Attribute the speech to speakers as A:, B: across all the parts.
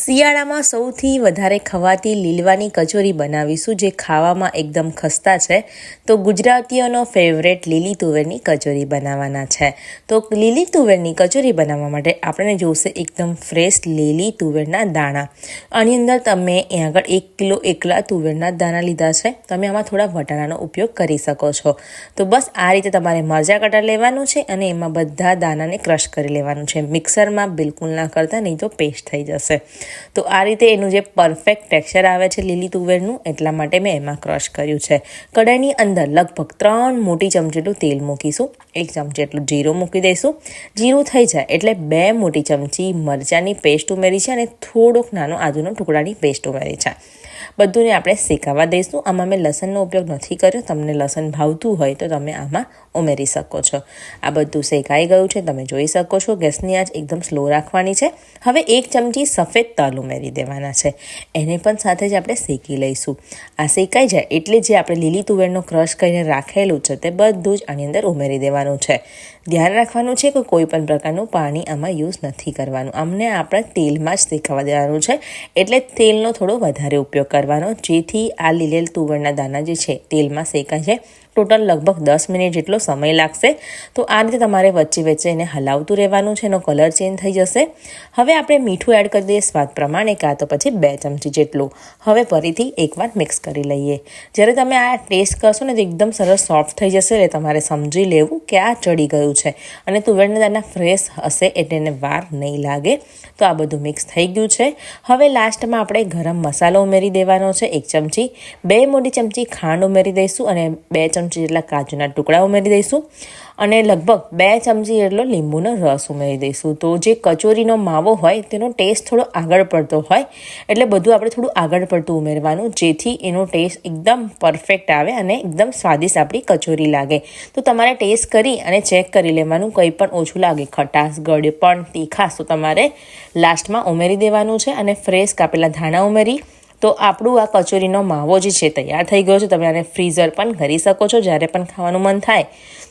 A: શિયાળામાં સૌથી વધારે ખવાતી લીલવાની કચોરી બનાવીશું, જે ખાવામાં એકદમ ખસ્તા છે. તો ગુજરાતીઓનો ફેવરેટ લીલી તુવેરની કચોરી બનાવવાના છે. તો લીલી તુવેરની કચોરી બનાવવા માટે આપણે જોશે એકદમ ફ્રેશ લીલી તુવેરના દાણા. આની અંદર તમે અહીં આગળ 1 કિલો એકલા તુવેરના દાણા લીધા છે. તમે આમાં થોડા વટાણાનો ઉપયોગ કરી શકો છો. તો બસ આ રીતે તમારે મરચાં કટર લેવાનું છે અને એમાં બધા દાણાને ક્રશ કરી લેવાનું છે. મિક્સરમાં બિલકુલ ના કરતા, નહીં તો પેસ્ટ થઈ જશે. તો આ રીતે એનું જે પરફેક્ટ ટેક્સચર આવે છે લીલી તુવેરનું, એટલા માટે મેં એમાં ક્રશ કર્યું છે. કઢાઈની અંદર લગભગ 3 મોટી ચમચી જેટલું તેલ મૂકીશું. 1 ચમચી જેટલું જીરું મૂકી દઈશું. જીરું થઈ જાય એટલે 2 મોટી ચમચી મરચાંની પેસ્ટ ઉમેરી છે અને થોડોક નાનો આદુનો ટુકડાની પેસ્ટ ઉમેરી છે. બધુંને આપણે શેકાવા દઈશું. આમાં મેં લસણનો ઉપયોગ નથી કર્યો. તમને લસણ ભાવતું હોય તો તમે આમાં ઉમેરી શકો છો. આ બધું શેકાઈ ગયું છે, તમે જોઈ શકો છો. ગેસની આંચ એકદમ સ્લો રાખવાની છે. હવે 1 ચમચી સફેદ તલ ઉમેરી દેવાના છે. એને પણ સાથે જ આપણે શેકી લઈશું. આ શેકાઈ જાય એટલે જે આપણે લીલી તુવેરનો ક્રશ કરીને રાખેલું છે તે બધું જ આની અંદર ઉમેરી દેવાનું છે. ધ્યાન રાખવાનું છે કે કોઈ પણ પ્રકારનું પાણી આમાં યુઝ નથી કરવાનું. આમને આપણે તેલમાં જ શેકાવા દેવાનું છે, એટલે તેલનો થોડો વધારે ઉપયોગ કરવાનો, જેથી આ લીલેલ તુવેરના દાણા જે છે તેલમાં શેકાય છે. ટોટલ લગભગ 10 મિનિટ જેટલો સમય લાગશે. તો આ રીતે તમારે વચ્ચે વચ્ચે એને હલાવતું રહેવાનું છે. એનો કલર ચેન્જ થઈ જશે. હવે આપણે મીઠું એડ કરી દઈએ સ્વાદ પ્રમાણે, કાં તો પછી 2 ચમચી જેટલું. હવે ફરીથી એકવાર મિક્સ કરી લઈએ. જ્યારે તમે આ ટેસ્ટ કરશો ને તો એકદમ સરસ સોફ્ટ થઈ જશે. એટલે તમારે સમજી લેવું કે આ ચડી ગયું છે અને તુવેરના દાણા ફ્રેશ હશે એટલે એને વાર નહીં લાગે. તો આ બધું મિક્સ થઈ ગયું છે. હવે લાસ્ટમાં આપણે ગરમ મસાલો ઉમેરી દેવાનો છે 1 ચમચી. 2 મોટી ચમચી ખાંડ ઉમેરી દઈશું અને 2 ચમચી જેટલા કાજુના ટુકડા ઉમેરી દઈશું અને લગભગ 2 ચમચી જેટલો લીંબુનો રસ ઉમેરી દઈશું. તો જે કચોરીનો માવો હોય તેનો ટેસ્ટ થોડો આગળ પડતો હોય, એટલે બધું આપણે થોડું આગળ પડતું ઉમેરવાનું, જેથી એનો ટેસ્ટ એકદમ પરફેક્ટ આવે અને એકદમ સ્વાદિષ્ટ આપણી કચોરી લાગે. તો તમારે ટેસ્ટ કરી અને ચેક કરી લેવાનું. કંઈ પણ ઓછું લાગે, ખટાશ, ગળપણ, તીખાશ, તો તમારે લાસ્ટમાં ઉમેરી દેવાનું છે. અને ફ્રેશ કાપેલા ધાણા ઉમેરી તો આપણું આ કચોરીનો માવો જે છે તૈયાર થઈ ગયો છે. તમે આને ફ્રીઝર પણ કરી શકો છો. જ્યારે પણ ખાવાનું મન થાય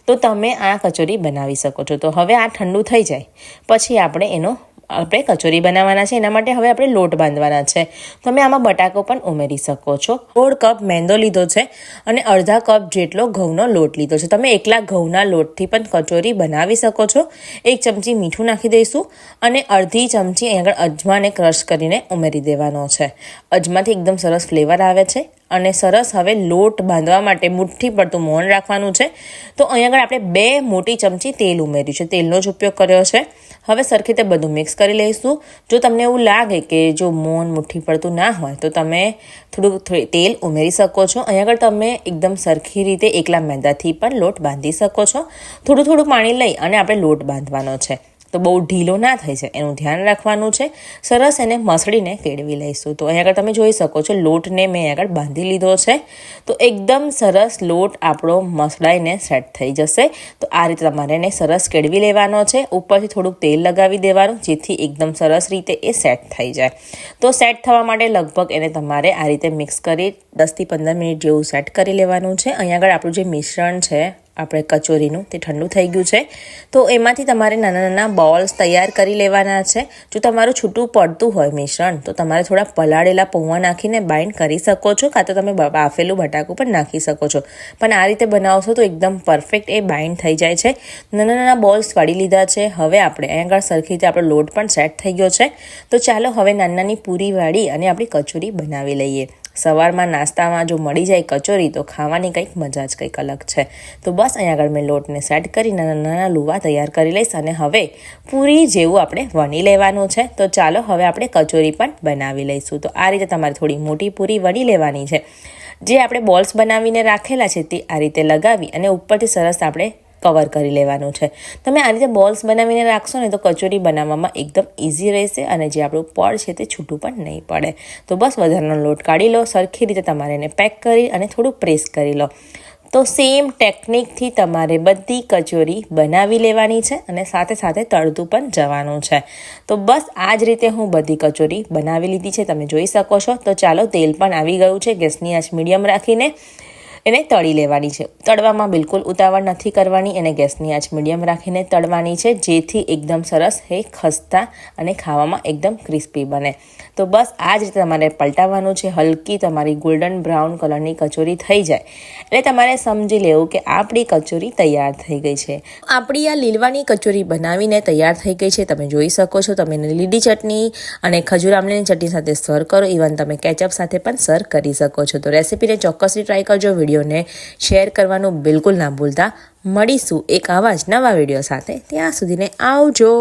A: તો તમે આ કચોરી બનાવી શકો છો. તો હવે આ ઠંડુ થઈ જાય પછી આપણે કચોરી બનાવવાના છે. એના માટે હવે આપણે લોટ બાંધવાના છે. તમે આમાં બટાકો પણ ઉમેરી શકો છો. 1/2 કપ મેંદો લીધો છે અને અડધા કપ જેટલો ઘઉંનો લોટ લીધો છે. તમે એકલા ઘઉંના લોટથી પણ કચોરી બનાવી શકો છો. 1 ચમચી મીઠું નાખી દઈશું અને અડધી ચમચી અહીં આગળ અજમાને ક્રશ કરીને ઉમેરી દેવાનો છે. અજમાથી એકદમ સરસ ફ્લેવર આવે છે અને સરસ. હવે લોટ બાંધવા માટે મુઠ્ઠી પડતું મોણ રાખવાનું છે. તો અહીં આગળ આપણે 2 મોટી ચમચી તેલ ઉમેર્યું છે. તેલનો જ ઉપયોગ કર્યો છે. હવે સરખી રીતે બધું મિક્સ કરી લઈશું. જો તમને એવું લાગે કે જો મોણ મુઠ્ઠી પડતું ના હોય તો તમે થોડું તેલ ઉમેરી શકો છો. અહીં આગળ તમે એકદમ સરખી રીતે એકલા મેંદાથી પણ લોટ બાંધી શકો છો. થોડું થોડું પાણી લઈ અને આપણે લોટ બાંધવાનો છે. તો બહુ ઢીલો ના થઈ જાય એનું ધ્યાન રાખવાનું છે. સરસ એને મસળીને કેળવી લઈશું. તો અહીં આગળ તમે જોઈ શકો છો લોટને મેં આગળ બાંધી લીધો છે. તો એકદમ સરસ લોટ આપણો મસળાઈને સેટ થઈ જશે. તો આ રીતે તમારે એને સરસ કેળવી લેવાનો છે. ઉપરથી થોડુંક તેલ લગાવી દેવાનું, જેથી એકદમ સરસ રીતે એ સેટ થઈ જાય. તો સેટ થવા માટે લગભગ એને તમારે આ રીતે મિક્સ કરી 10 થી 15 મિનિટ જેવું સેટ કરી લેવાનું છે. અહીં આગળ આપણું જે મિશ્રણ છે આપણે કચોરીનું તે ઠંડુ થઈ ગયું છે. તો એમાંથી તમારે નાના નાના બોલ્સ તૈયાર કરી લેવાના છે. જો તમારું છૂટું પડતું હોય મિશ્રણ તો તમારે થોડા પલાળેલા પૌવા નાખીને બાઇન્ડ કરી શકો છો, કાં તો તમે બાફેલું બટાકું પણ નાખી શકો છો. પણ આ રીતે બનાવશો તો એકદમ પરફેક્ટ એ બાઇન્ડ થઈ જાય છે. નાના નાના બોલ્સ વાળી લીધા છે. હવે આપણે અહીં આગળ સરખી રીતે આપણો લોટ પણ સેટ થઈ ગયો છે. તો ચાલો હવે નાની નાની પૂરી વાળી અને આપણી કચોરી બનાવી લઈએ. સવારમાં નાસ્તામાં જો મળી જાય કચોરી તો ખાવાની કંઈક મજા જ કંઈક અલગ છે. તો બસ અહીંયા આગળ મેં લોટને સેટ કરી નાના નાના લુવા તૈયાર કરી લઈશ અને હવે પૂરી જેવું આપણે વણી લેવાનું છે. તો ચાલો હવે આપણે કચોરી પણ બનાવી લઈશું. તો આ રીતે તમારે થોડી મોટી પૂરી વણી લેવાની છે. જે આપણે બોલ્સ બનાવીને રાખેલા છે તે આ રીતે લગાવી અને ઉપરથી સરસ આપણે કવર કરી લેવાનું છે. તમે આ રીતે બોલ્સ બનાવીને રાખશો ને તો કચોરી બનાવવામાં એકદમ ઇઝી રહેશે અને જે આપણું પડ છે તે છૂટું પણ નહીં પડે. તો બસ વધારાનો લોટ કાઢી લો. સરખી રીતે તમારે એને પેક કરી અને થોડું પ્રેસ કરી લો. તો સેમ ટેકનિકથી તમારે બધી કચોરી બનાવી લેવાની છે અને સાથે સાથે તળતું પણ જવાનું છે. તો બસ આ જ રીતે હું બધી કચોરી બનાવી લીધી છે. તમે જોઈ શકો છો. તો ચાલો તેલ પણ આવી ગયું છે. ગેસની આંચ મીડિયમ રાખીને એને તળી લેવાની છે. તળવામાં બિલકુલ ઉતાવળ નથી કરવાની, એને ગેસની આંચ મીડિયમ રાખીને તળવાની છે, જેથી એકદમ સરસ એ ખસ્તા અને ખાવામાં એકદમ ક્રિસ્પી બને. તો બસ આ જ રીતે તમારે પલટાવવાનું છે. હલકી તમારી ગોલ્ડન બ્રાઉન કલરની કચોરી થઈ જાય એટલે તમારે સમજી લેવું કે આપણી કચોરી તૈયાર થઈ ગઈ છે. આપણી આ લીલવાની કચોરી બનાવીને તૈયાર થઈ ગઈ છે. તમે જોઈ શકો છો. તમે એને લીલી ચટણી અને ખજૂર આમલીની ચટણી સાથે સર્વ કરો. ઇવન તમે કેચઅપ સાથે પણ સર્વ કરી શકો છો. તો રેસીપીને ચોક્કસથી ટ્રાય કરજો. વિડીયોને શેર કરવાનું બિલકુલ ના ભૂલતા. મળીશું એક આવા જ નવા વિડીયો સાથે. ત્યાં સુધીને આવજો.